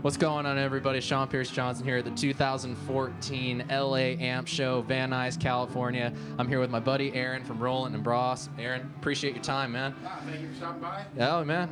What's going on, everybody? Sean Pierce Johnson here at the 2014 LA Amp Show, Van Nuys, California. I'm here with my buddy Aaron from Roland and Bros. Aaron, appreciate your time, man. Thank you for stopping by. Oh, man.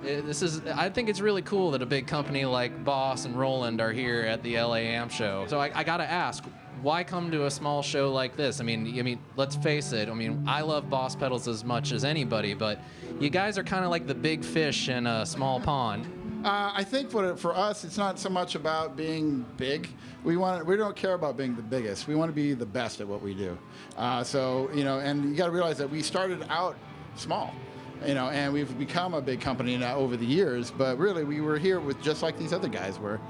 I think it's really cool that a big company like Boss and Roland are here at the LA Amp Show. So I got to ask, why come to a small show like this? I mean, let's face it. I love Boss Pedals as much as anybody, but you guys are kind of like the big fish in a small pond. I think for us, it's not so much about being big. We don't care about being the biggest. We want to be the best at what we do. And you got to realize that we started out small, and we've become a big company now over the years. But really, we were here with just like these other guys were,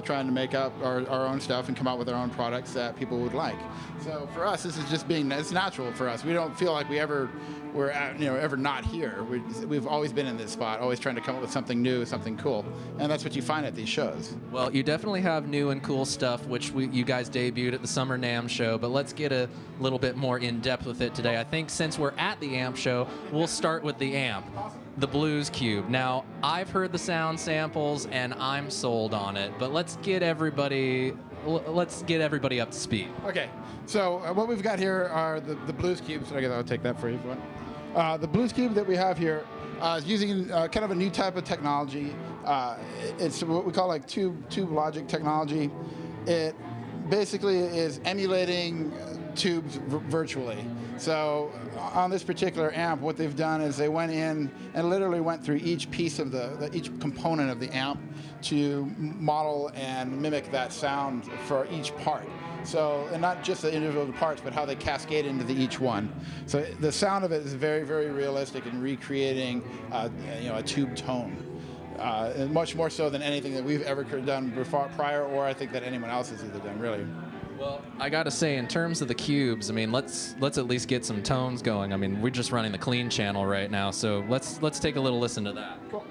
trying to make up our own stuff and come out with our own products that people would like. So for us, this is just it's natural for us. We don't feel like we're ever not here. We've always been in this spot, always trying to come up with something new, something cool, and that's what you find at these shows. Well, you definitely have new and cool stuff, which you guys debuted at the Summer NAMM show, but let's get a little bit more in depth with it today. I think since we're at the amp show, we'll start with the amp, the Blues Cube. Now, I've heard the sound samples and I'm sold on it, but let's get everybody up to speed. Okay, so what we've got here are the Blues Cubes. I guess I'll take that for you if you want. The Blues Cube that we have here is using kind of a new type of technology. It's what we call like tube logic technology. It basically is emulating tubes virtually. So on this particular amp, what they've done is they went in and literally went through each piece of each component of the amp to model and mimic that sound for each part. So, and not just the individual parts, but how they cascade into each one. So the sound of it is very, very realistic in recreating, a tube tone. And much more so than anything that we've ever done prior, or I think that anyone else has either done, really. Well, I gotta say, in terms of the cubes, let's at least get some tones going. We're just running the clean channel right now, so let's take a little listen to that. Cool.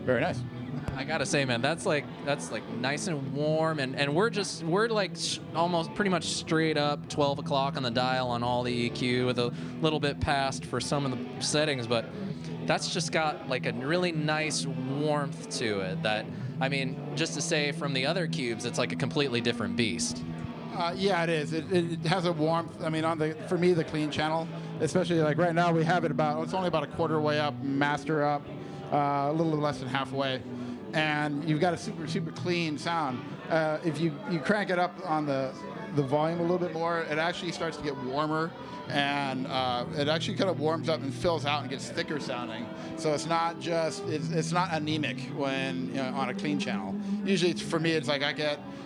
Very nice. I gotta say, man, that's like nice and warm, and we're like almost pretty much straight up 12 o'clock on the dial on all the EQ, with a little bit past for some of the settings, but that's just got like a really nice warmth to it that, just to say from the other cubes, it's like a completely different beast. Yeah, it is. It has a warmth. For me, the clean channel, especially like right now, we have it it's only about a quarter way up, master up, a little less than halfway, and you've got a super, super clean sound. If you crank it up on the volume a little bit more, it actually starts to get warmer, and it actually kind of warms up and fills out and gets thicker sounding. So it's not it's not anemic when on a clean channel. Usually, for me, it's like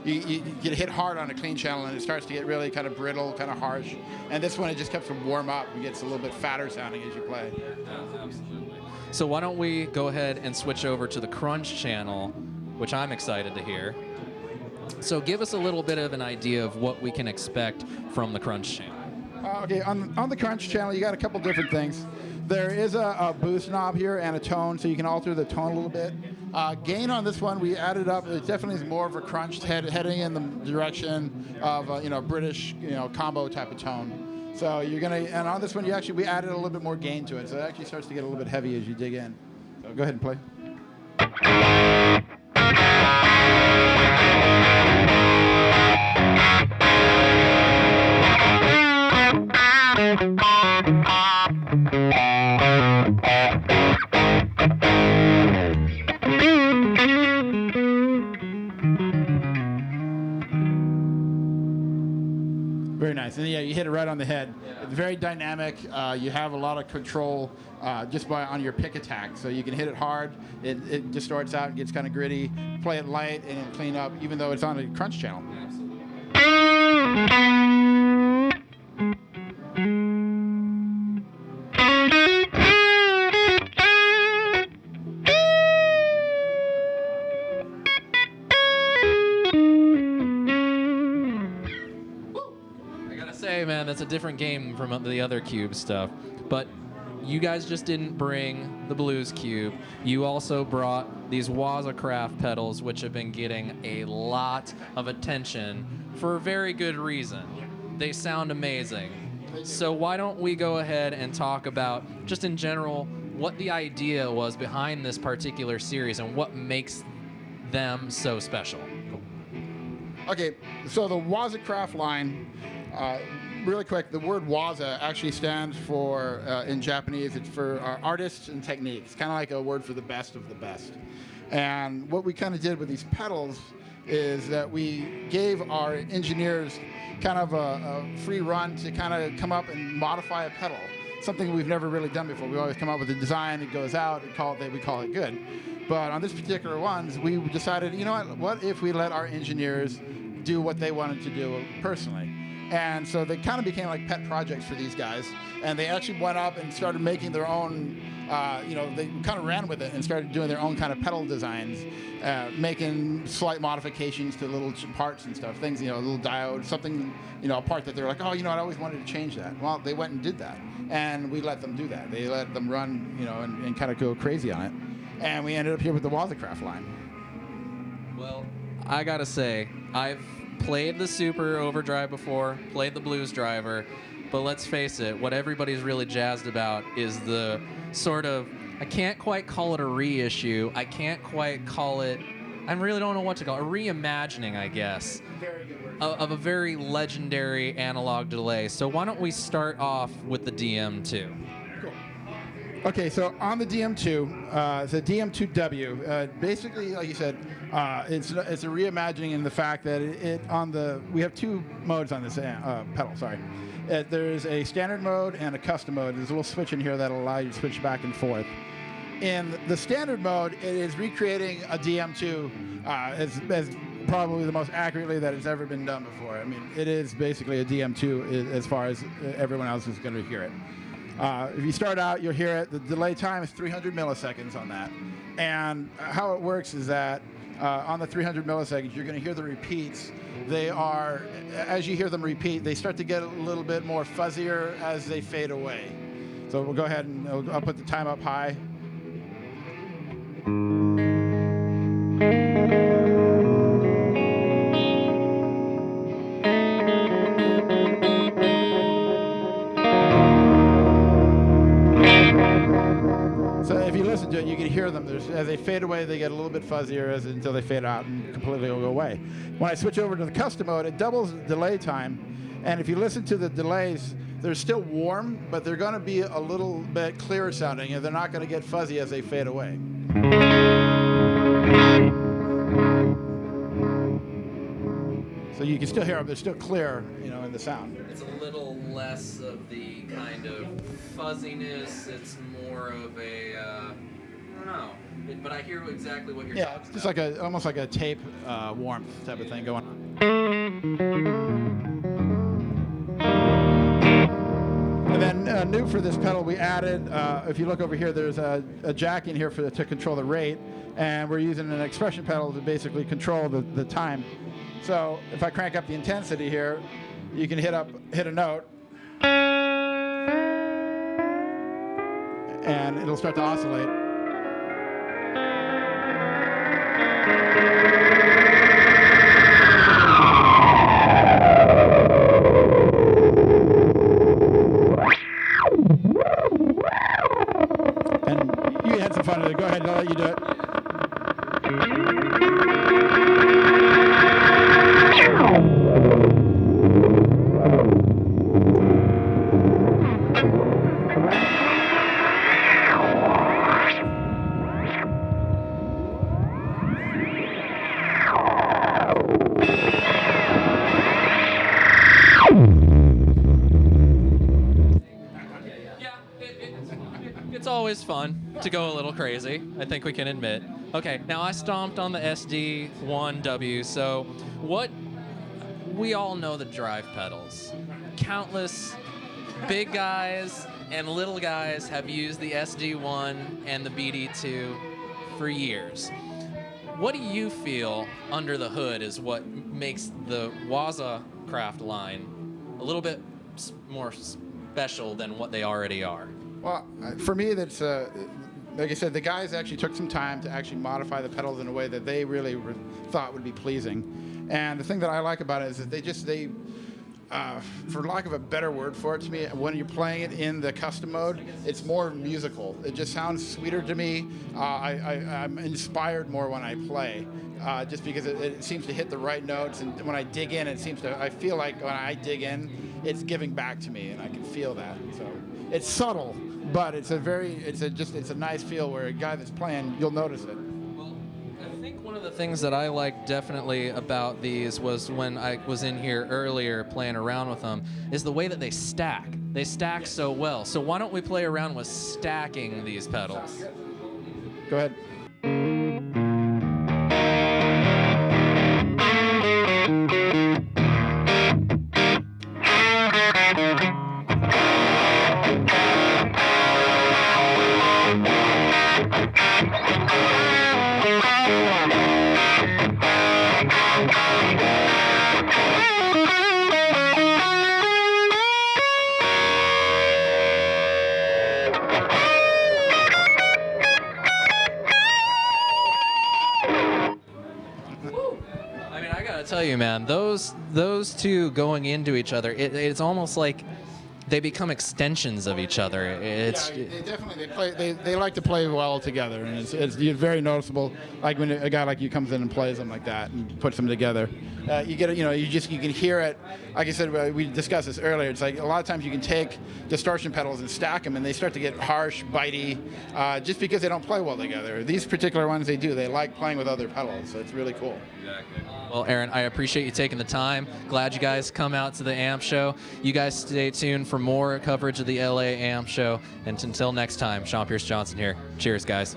you get hit hard on a clean channel and it starts to get really kind of brittle, kind of harsh. And this one, it just keeps to warm up and gets a little bit fatter sounding as you play. Absolutely. So why don't we go ahead and switch over to the crunch channel, which I'm excited to hear. So give us a little bit of an idea of what we can expect from the crunch channel. Okay, on the crunch channel, you got a couple different things. There is a boost knob here and a tone, so you can alter the tone a little bit. Gain on this one, we added up. It definitely is more of a crunched heading in the direction of British combo type of tone. So and on this one, we added a little bit more gain to it, so it actually starts to get a little bit heavy as you dig in. So go ahead and play. Very nice. And yeah, you hit it right on the head. Yeah. It's very dynamic. You have a lot of control just on your pick attack. So you can hit it hard. It distorts out and gets kind of gritty. Play it light and clean up, even though it's on a crunch channel. Absolutely. hey man, that's a different game from the other Cube stuff. But you guys just didn't bring the Blues Cube. You also brought these Waza Craft pedals, which have been getting a lot of attention for a very good reason. They sound amazing. So why don't we go ahead and talk about, just in general, what the idea was behind this particular series and what makes them so special. Okay, so the Waza Craft line, really quick, the word Waza actually stands for, in Japanese, it's for artists and techniques, kind of like a word for the best of the best. And what we kind of did with these pedals is that we gave our engineers kind of a free run to kind of come up and modify a pedal, something we've never really done before. We always come up with a design, it goes out, we call it good. But on this particular ones, we decided, you know what if we let our engineers do what they wanted to do personally? And so they kind of became like pet projects for these guys. And they actually went up and started making their own, they kind of ran with it and started doing their own kind of pedal designs, making slight modifications to little parts and stuff, things, a little diode, something, a part that they're like, oh, I always wanted to change that. Well, they went and did that. And we let them do that. They let them run, and kind of go crazy on it. And we ended up here with the Waza Craft line. Well, I gotta say, I've played the Super Overdrive before, played the Blues Driver, but let's face it, what everybody's really jazzed about is the sort of, I can't quite call it a reissue, I can't quite call it, I really don't know what to call it, a reimagining, I guess, Very good word. of a very legendary analog delay. So why don't we start off with the DM2? Okay, so on the DM2, it's a DM2W. Basically, like you said, it's a reimagining in the fact that we have two modes on this pedal. Sorry, there's a standard mode and a custom mode. There's a little switch in here that'll allow you to switch back and forth. In the standard mode, it is recreating a DM2 as probably the most accurately that it's ever been done before. I mean, it is basically a DM2 as far as everyone else is going to hear it. If you start out, you'll hear it. The delay time is 300 milliseconds on that. And how it works is that on the 300 milliseconds, you're going to hear the repeats. They are, as you hear them repeat, they start to get a little bit more fuzzier as they fade away. So we'll go ahead and I'll put the time up high. So if you listen to it, you can hear them. As they fade away, they get a little bit fuzzier until they fade out and completely will go away. When I switch over to the custom mode, it doubles the delay time. And if you listen to the delays, they're still warm, but they're going to be a little bit clearer sounding, and they're not going to get fuzzy as they fade away. So you can still hear them. They're still clear, in the sound. It's a little less of the kind of fuzziness. It's more of a, I don't know. But I hear exactly what you're talking about. It's just like almost like a tape warmth type of thing going on. And then new for this pedal, we added, if you look over here, there's a jack in here to control the rate. And we're using an expression pedal to basically control the time. So if I crank up the intensity here, you can hit a note, and it'll start to oscillate. And you had some fun with it. Go ahead, I'll let you do it. It's always fun to go a little crazy, I think we can admit. Okay, now I stomped on the SD1W, so we all know the drive pedals. Countless big guys and little guys have used the SD1 and the BD2 for years. What do you feel under the hood is what makes the Waza Craft line a little bit more special than what they already are? Well, for me, that's like I said, the guys actually took some time to actually modify the pedals in a way that they really thought would be pleasing. And the thing that I like about it is that they for lack of a better word for it to me, when you're playing it in the custom mode, it's more musical. It just sounds sweeter to me. I'm inspired more when I play, just because it seems to hit the right notes. And when I dig in, I feel like when I dig in, it's giving back to me, and I can feel that. So it's subtle, but it's a nice feel where a guy that's playing, you'll notice it. I think one of the things that I like definitely about these was when I was in here earlier playing around with them is the way that they stack. They stack so well. So why don't we play around with stacking these pedals? Go ahead. Tell you, man, those two going into each other, it's almost like they become extensions of each other. They definitely they like to play well together, and it's very noticeable. Like when a guy like you comes in and plays them like that and puts them together, you get it. You can hear it. Like I said, we discussed this earlier. It's like a lot of times you can take distortion pedals and stack them, and they start to get harsh, bitey, just because they don't play well together. These particular ones, they do. They like playing with other pedals, so it's really cool. Exactly. Well, Aaron, I appreciate you taking the time. Glad you guys come out to the AMP show. You guys stay tuned for more coverage of the LA AMP show. And until next time, Sean Pierce Johnson here. Cheers, guys.